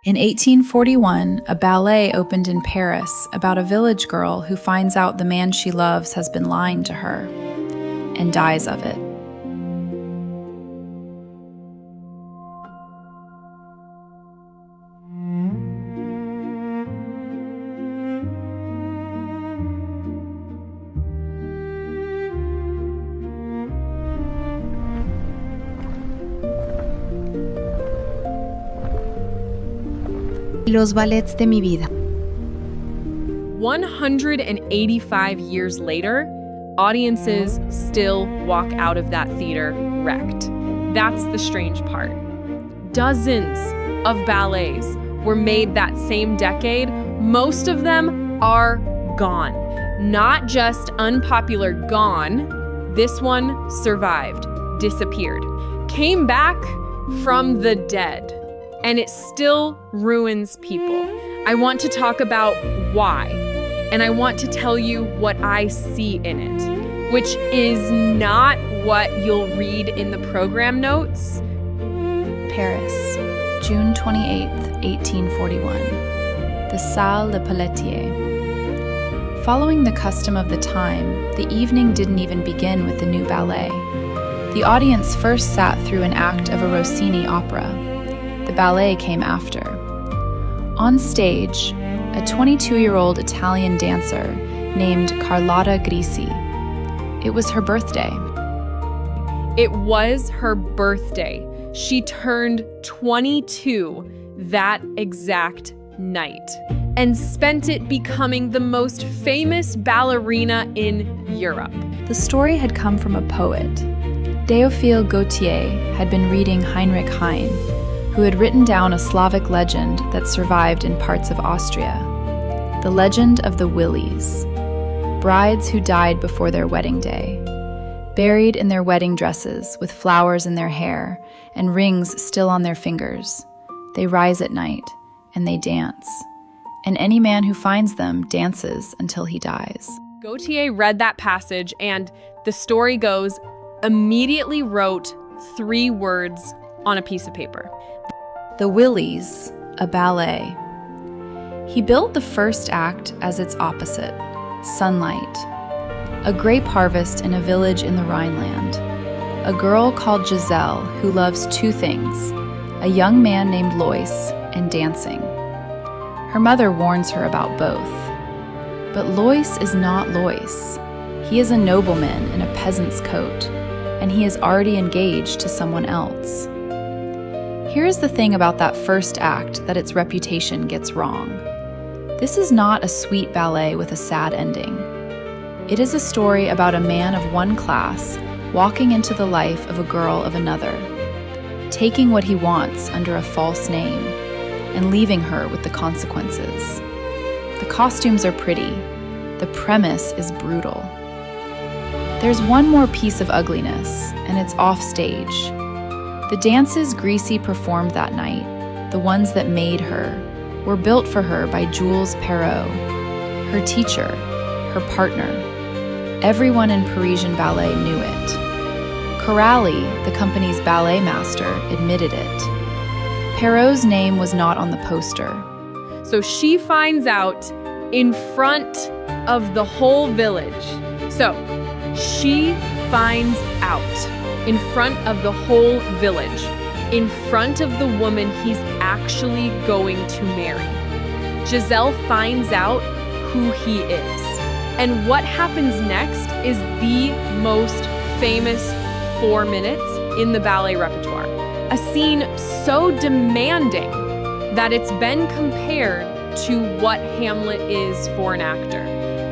In 1841, a ballet opened in Paris about a village girl who finds out the man she loves has been lying to her and dies of it. Los ballets de mi vida. 185 years later, audiences still walk out of that theater wrecked. That's the strange part. Dozens of ballets were made that same decade. Most of them are gone. Not just unpopular gone, this one survived, disappeared, came back from the dead. And it still ruins people. I want to talk about why, and I want to tell you what I see in it, which is not what you'll read in the program notes. Paris, June 28, 1841. The Salle de Pelletier. Following the custom of the time, the evening didn't even begin with the new ballet. The audience first sat through an act of a Rossini opera. The ballet came after. On stage, a 22-year-old Italian dancer named Carlotta Grisi. It was her birthday. It was her birthday. She turned 22 that exact night and spent it becoming the most famous ballerina in Europe. The story had come from a poet. Théophile Gautier had been reading Heinrich Heine, who had written down a Slavic legend that survived in parts of Austria. The legend of the wilis, brides who died before their wedding day, buried in their wedding dresses with flowers in their hair and rings still on their fingers. They rise at night and they dance, and any man who finds them dances until he dies. Gautier read that passage and, the story goes, immediately wrote 3 words on a piece of paper. The Wilis, a ballet. He built the first act as its opposite, sunlight. A grape harvest in a village in the Rhineland. A girl called Giselle who loves 2 things, a young man named Lois and dancing. Her mother warns her about both. But Lois is not Lois. He is a nobleman in a peasant's coat, and he is already engaged to someone else. Here's the thing about that first act that its reputation gets wrong. This is not a sweet ballet with a sad ending. It is a story about a man of one class walking into the life of a girl of another, taking what he wants under a false name, and leaving her with the consequences. The costumes are pretty. The premise is brutal. There's one more piece of ugliness, and it's off stage. The dances Grisi performed that night, the ones that made her, were built for her by Jules Perrot, her teacher, her partner. Everyone in Parisian ballet knew it. Coralli, the company's ballet master, admitted it. Perrot's name was not on the poster. So she finds out in front of the whole village. So she finds out in front of the whole village, in front of the woman he's actually going to marry. Giselle finds out who he is. And what happens next is the most famous 4 minutes in the ballet repertoire. A scene so demanding that it's been compared to what Hamlet is for an actor.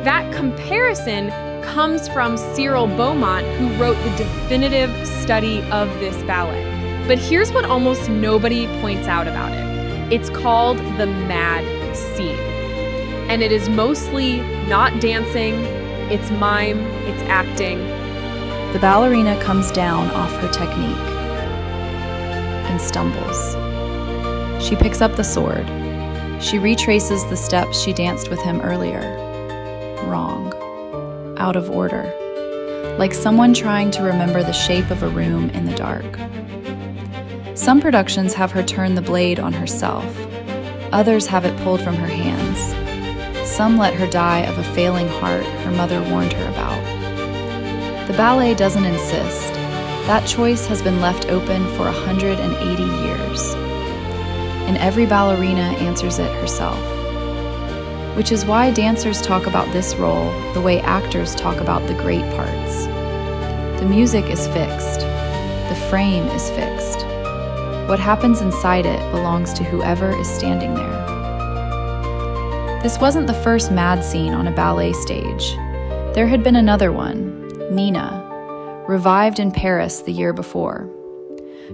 That comparison comes from Cyril Beaumont, who wrote the definitive study of this ballet. But here's what almost nobody points out about it. It's called the mad scene. And it is mostly not dancing, it's mime, it's acting. The ballerina comes down off her technique and stumbles. She picks up the sword. She retraces the steps she danced with him earlier. Wrong. Out of order. Like someone trying to remember the shape of a room in the dark. Some productions have her turn the blade on herself, Others have it pulled from her hands. Some let her die of a failing heart her mother warned her about. The ballet doesn't insist. That choice has been left open for 180 years. And every ballerina answers it herself. Which is why dancers talk about this role the way actors talk about the great parts. The music is fixed. The frame is fixed. What happens inside it belongs to whoever is standing there. This wasn't the first mad scene on a ballet stage. There had been another one, Nina, revived in Paris the year before.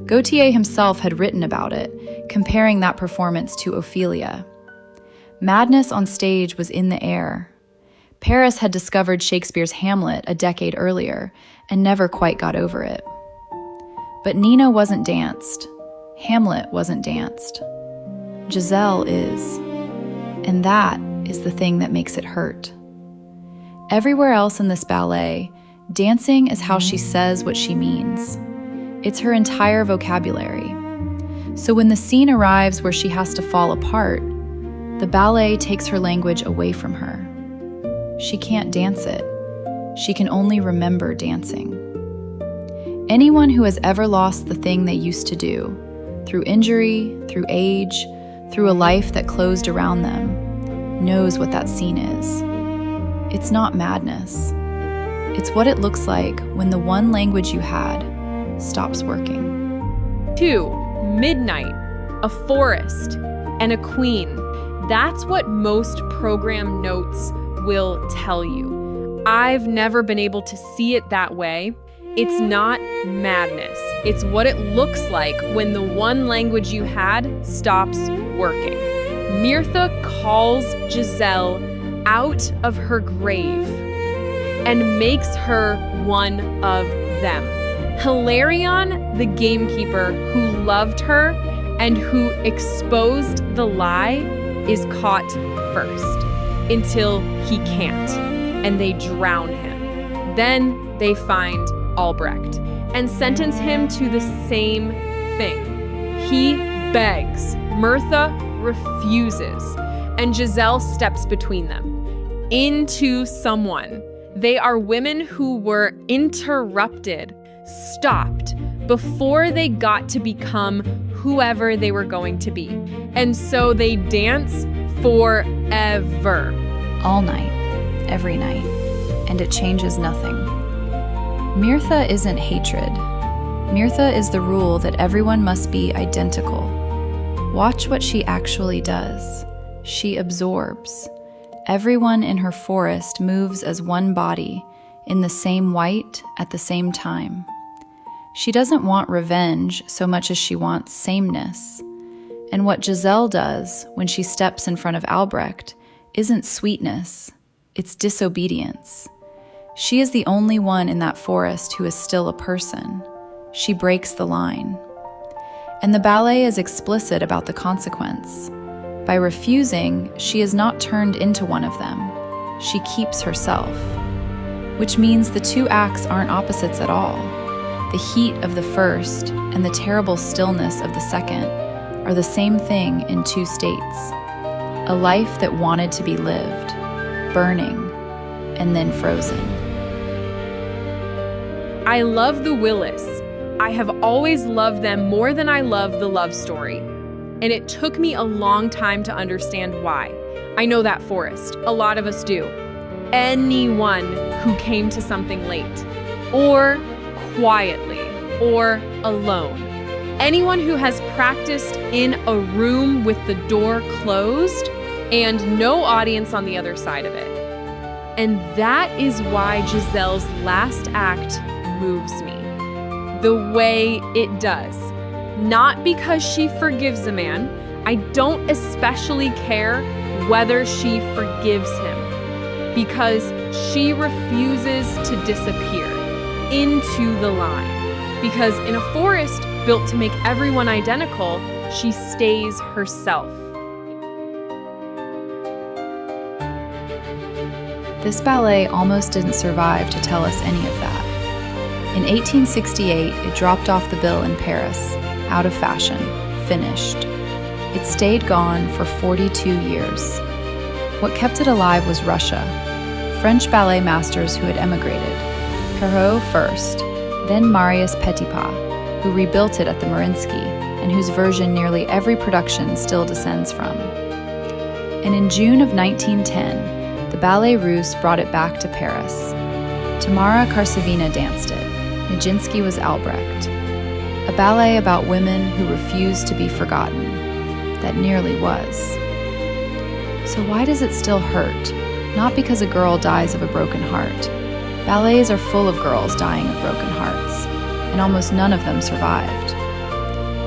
Gautier himself had written about it, comparing that performance to Ophelia. Madness on stage was in the air. Paris had discovered Shakespeare's Hamlet a decade earlier and never quite got over it. But Nina wasn't danced. Hamlet wasn't danced. Giselle is. And that is the thing that makes it hurt. Everywhere else in this ballet, dancing is how she says what she means. It's her entire vocabulary. So when the scene arrives where she has to fall apart, the ballet takes her language away from her. She can't dance it. She can only remember dancing. Anyone who has ever lost the thing they used to do, through injury, through age, through a life that closed around them, knows what that scene is. It's not madness. It's what it looks like when the one language you had stops working. 2, midnight, a forest, and a queen. That's what most program notes will tell you. I've never been able to see it that way. It's not madness. It's what it looks like when the one language you had stops working. Mirtha calls Giselle out of her grave and makes her one of them. Hilarion, the gamekeeper who loved her and who exposed the lie, is caught first until he can't, and they drown him. Then they find Albrecht and sentence him to the same thing. He begs, Mirtha refuses, and Giselle steps between them into someone. They are women who were interrupted, stopped, before they got to become whoever they were going to be. And so they dance forever. All night, every night, and it changes nothing. Mirtha isn't hatred. Mirtha is the rule that everyone must be identical. Watch what she actually does. She absorbs. Everyone in her forest moves as one body, in the same white at the same time. She doesn't want revenge so much as she wants sameness. And what Giselle does when she steps in front of Albrecht isn't sweetness, it's disobedience. She is the only one in that forest who is still a person. She breaks the line. And the ballet is explicit about the consequence. By refusing, she is not turned into one of them. She keeps herself. Which means the two acts aren't opposites at all. The heat of the first and the terrible stillness of the second are the same thing in two states. A life that wanted to be lived, burning, and then frozen. I love the wilis. I have always loved them more than I love the love story. And it took me a long time to understand why. I know that forest. A lot of us do. Anyone who came to something late, or quietly, or alone. Anyone who has practiced in a room with the door closed and no audience on the other side of it. And that is why Giselle's last act moves me the way it does. Not because she forgives a man. I don't especially care whether she forgives him, because she refuses to disappear into the line. Because in a forest built to make everyone identical, she stays herself. This ballet almost didn't survive to tell us any of that. In 1868, it dropped off the bill in Paris, out of fashion, finished. It stayed gone for 42 years. What kept it alive was Russia, French ballet masters who had emigrated, Perrot first, then Marius Petipa, who rebuilt it at the Mariinsky, and whose version nearly every production still descends from. And in June of 1910, the Ballet Russe brought it back to Paris. Tamara Karsavina danced it. Nijinsky was Albrecht. A ballet about women who refused to be forgotten. That nearly was. So why does it still hurt? Not because a girl dies of a broken heart. Ballets are full of girls dying of broken hearts, and almost none of them survived.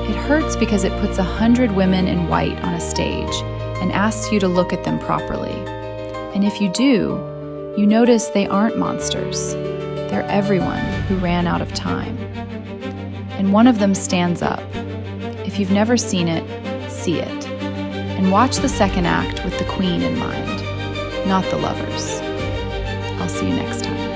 It hurts because it puts 100 women in white on a stage and asks you to look at them properly. And if you do, you notice they aren't monsters. They're everyone who ran out of time. And one of them stands up. If you've never seen it, see it. And watch the second act with the queen in mind, not the lovers. I'll see you next time.